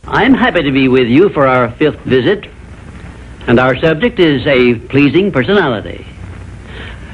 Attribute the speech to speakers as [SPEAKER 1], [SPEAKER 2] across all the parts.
[SPEAKER 1] I'm happy to be with you for our 5th visit, and our subject is a pleasing personality.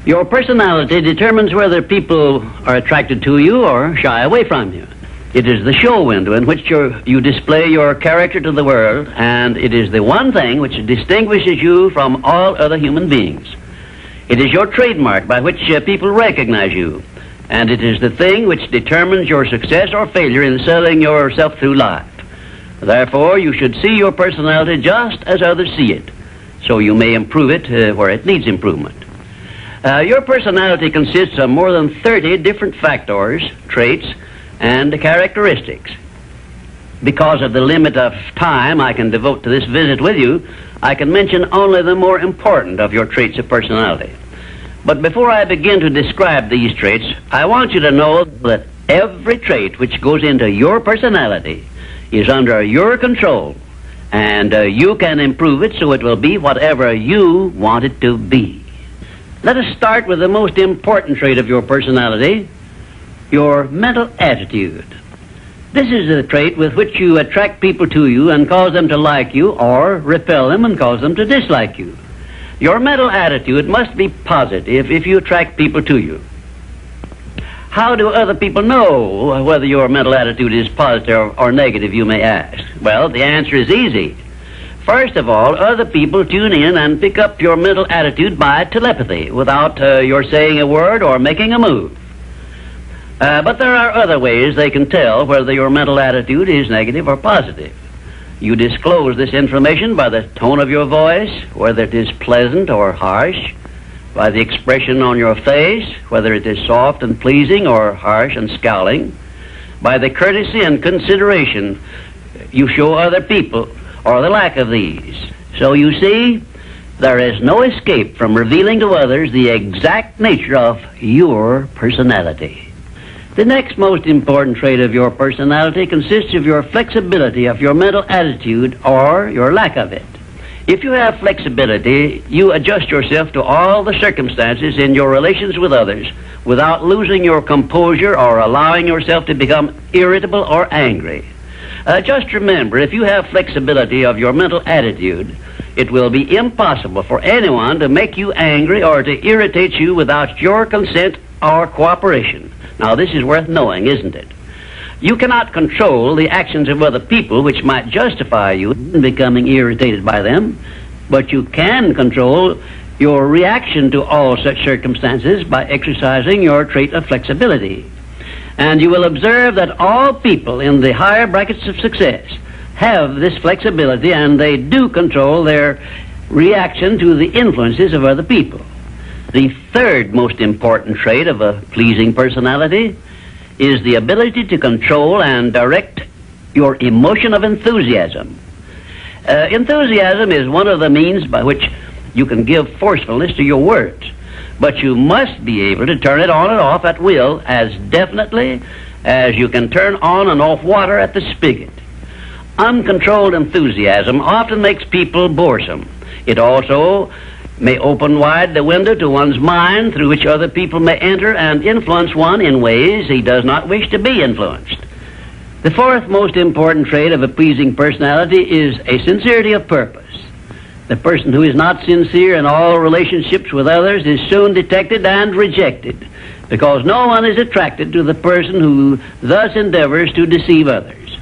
[SPEAKER 1] Your personality determines whether people are attracted to you or shy away from you. It is the show window in which you display your character to the world, and it is the one thing which distinguishes you from all other human beings. It is your trademark by which people recognize you, and it is the thing which determines your success or failure in selling yourself through life. Therefore, you should see your personality just as others see it, so you may improve it where it needs improvement. Your personality consists of more than 30 different factors, traits, and characteristics. Because of the limit of time I can devote to this visit with you, I can mention only the more important of your traits of personality. But before I begin to describe these traits, I want you to know that every trait which goes into your personality is under your control, and you can improve it so it will be whatever you want it to be. Let us start with the most important trait of your personality, your mental attitude. This is the trait with which you attract people to you and cause them to like you, or repel them and cause them to dislike you. Your mental attitude must be positive if you attract people to you. How do other people know whether your mental attitude is positive or negative, you may ask? Well, the answer is easy. First of all, other people tune in and pick up your mental attitude by telepathy without your saying a word or making a move. But there are other ways they can tell whether your mental attitude is negative or positive. You disclose this information by the tone of your voice, whether it is pleasant or harsh, by the expression on your face, whether it is soft and pleasing or harsh and scowling, by the courtesy and consideration you show other people, or the lack of these. So you see, there is no escape from revealing to others the exact nature of your personality. The next most important trait of your personality consists of your flexibility of your mental attitude, or your lack of it. If you have flexibility, you adjust yourself to all the circumstances in your relations with others without losing your composure or allowing yourself to become irritable or angry. Just remember, if you have flexibility of your mental attitude, it will be impossible for anyone to make you angry or to irritate you without your consent or cooperation. Now, this is worth knowing, isn't it? You cannot control the actions of other people which might justify you in becoming irritated by them, but you can control your reaction to all such circumstances by exercising your trait of flexibility. And you will observe that all people in the higher brackets of success have this flexibility, and they do control their reaction to the influences of other people. The third most important trait of a pleasing personality is the ability to control and direct your emotion of enthusiasm. Enthusiasm is one of the means by which you can give forcefulness to your words, but you must be able to turn it on and off at will as definitely as you can turn on and off water at the spigot. Uncontrolled enthusiasm often makes people boresome. It also may open wide the window to one's mind through which other people may enter and influence one in ways he does not wish to be influenced. The fourth most important trait of a pleasing personality is a sincerity of purpose. The person who is not sincere in all relationships with others is soon detected and rejected, because no one is attracted to the person who thus endeavors to deceive others.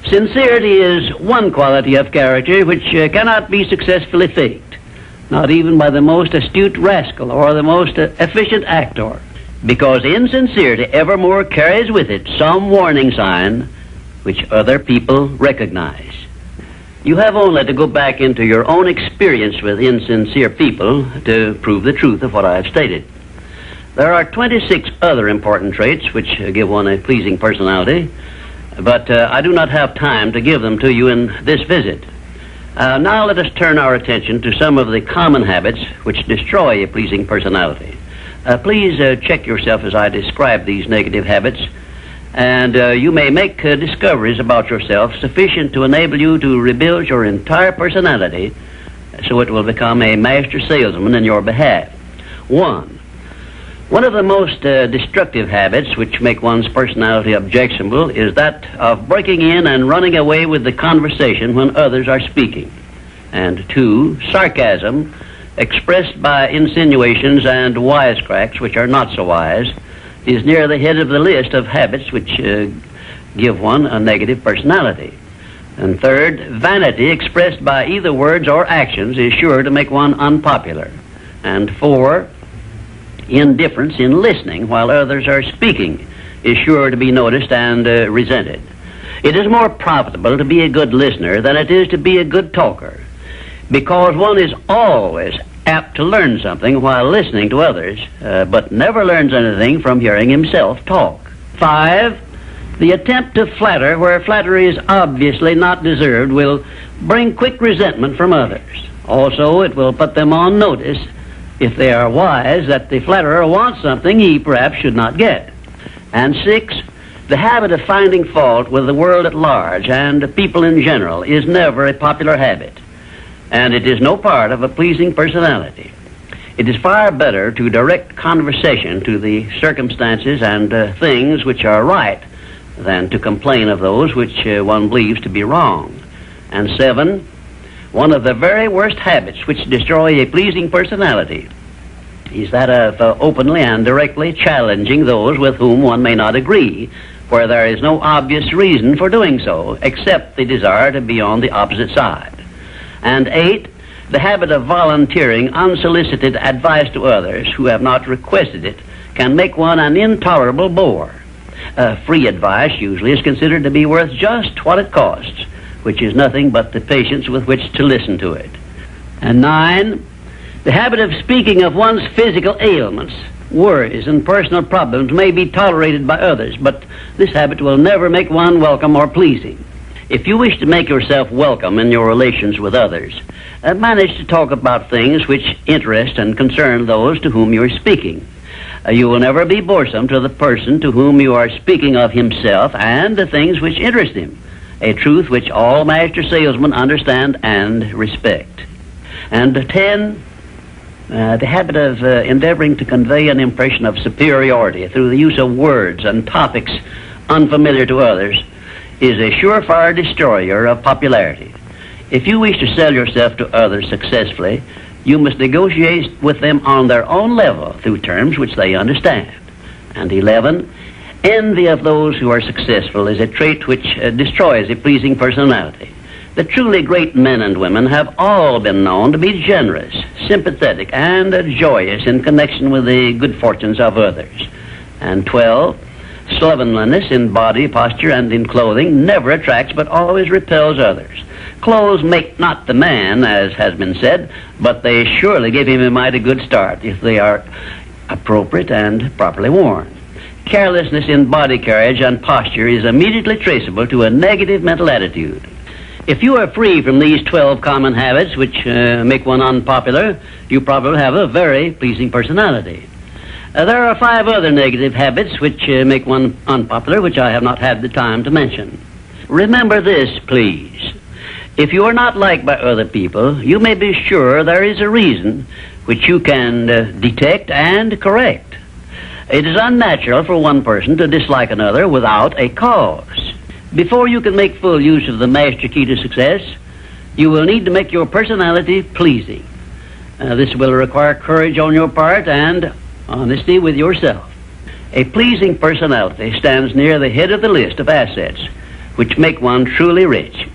[SPEAKER 1] Sincerity is one quality of character which cannot be successfully faked, not even by the most astute rascal or the most efficient actor, because insincerity evermore carries with it some warning sign which other people recognize. You have only to go back into your own experience with insincere people to prove the truth of what I have stated. There are 26 other important traits which give one a pleasing personality, but I do not have time to give them to you in this visit. Now let us turn our attention to some of the common habits which destroy a pleasing personality. Please check yourself as I describe these negative habits, and you may make discoveries about yourself sufficient to enable you to rebuild your entire personality so it will become a master salesman in your behalf. 1. One of the most destructive habits which make one's personality objectionable is that of breaking in and running away with the conversation when others are speaking. And 2, sarcasm, expressed by insinuations and wisecracks which are not so wise, is near the head of the list of habits which give one a negative personality. And 3rd, vanity expressed by either words or actions is sure to make one unpopular. And 4, indifference in listening while others are speaking is sure to be noticed and resented. It is more profitable to be a good listener than it is to be a good talker, because one is always apt to learn something while listening to others, but never learns anything from hearing himself talk. 5, the attempt to flatter where flattery is obviously not deserved will bring quick resentment from others. Also, it will put them on notice, if they are wise, that the flatterer wants something he perhaps should not get. And 6, the habit of finding fault with the world at large and people in general is never a popular habit, and it is no part of a pleasing personality. It is far better to direct conversation to the circumstances and things which are right than to complain of those which one believes to be wrong. And 7, one of the very worst habits which destroy a pleasing personality is that of openly and directly challenging those with whom one may not agree, where there is no obvious reason for doing so, except the desire to be on the opposite side. And 8, the habit of volunteering unsolicited advice to others who have not requested it can make one an intolerable bore. Free advice usually is considered to be worth just what it costs, which is nothing but the patience with which to listen to it. And 9, the habit of speaking of one's physical ailments, worries, and personal problems may be tolerated by others, but this habit will never make one welcome or pleasing. If you wish to make yourself welcome in your relations with others, manage to talk about things which interest and concern those to whom you are speaking. You will never be boresome to the person to whom you are speaking of himself and the things which interest him, a truth which all master salesmen understand and respect. And 10, the habit of endeavoring to convey an impression of superiority through the use of words and topics unfamiliar to others is a surefire destroyer of popularity. If you wish to sell yourself to others successfully, you must negotiate with them on their own level through terms which they understand. And 11, envy of those who are successful is a trait which destroys a pleasing personality. The truly great men and women have all been known to be generous, sympathetic, and joyous in connection with the good fortunes of others. And 12, slovenliness in body, posture, and in clothing never attracts but always repels others. Clothes make not the man, as has been said, but they surely give him a mighty good start if they are appropriate and properly worn. Carelessness in body carriage and posture is immediately traceable to a negative mental attitude. If you are free from these 12 common habits which make one unpopular, you probably have a very pleasing personality. There are 5 other negative habits which make one unpopular, which I have not had the time to mention. Remember this, please. If you are not liked by other people, you may be sure there is a reason which you can detect and correct. It is unnatural for one person to dislike another without a cause. Before you can make full use of the master key to success, you will need to make your personality pleasing. This will require courage on your part and honesty with yourself. A pleasing personality stands near the head of the list of assets which make one truly rich.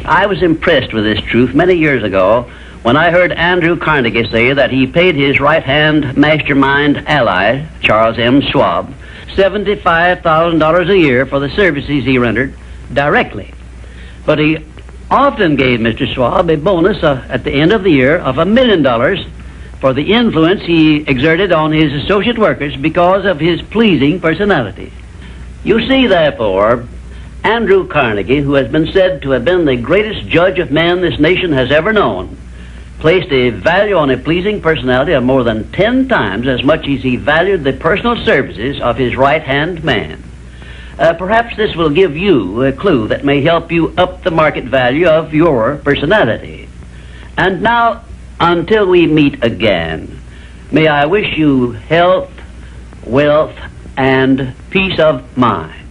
[SPEAKER 1] I was impressed with this truth many years ago when I heard Andrew Carnegie say that he paid his right-hand mastermind ally, Charles M. Schwab, $75,000 a year for the services he rendered directly. But he often gave Mr. Schwab a bonus at the end of the year of $1 million for the influence he exerted on his associate workers because of his pleasing personality. You see, therefore, Andrew Carnegie, who has been said to have been the greatest judge of men this nation has ever known, placed a value on a pleasing personality of more than 10 times as much as he valued the personal services of his right-hand man. Perhaps this will give you a clue that may help you up the market value of your personality. And now, until we meet again, May I wish you health, wealth, and peace of mind.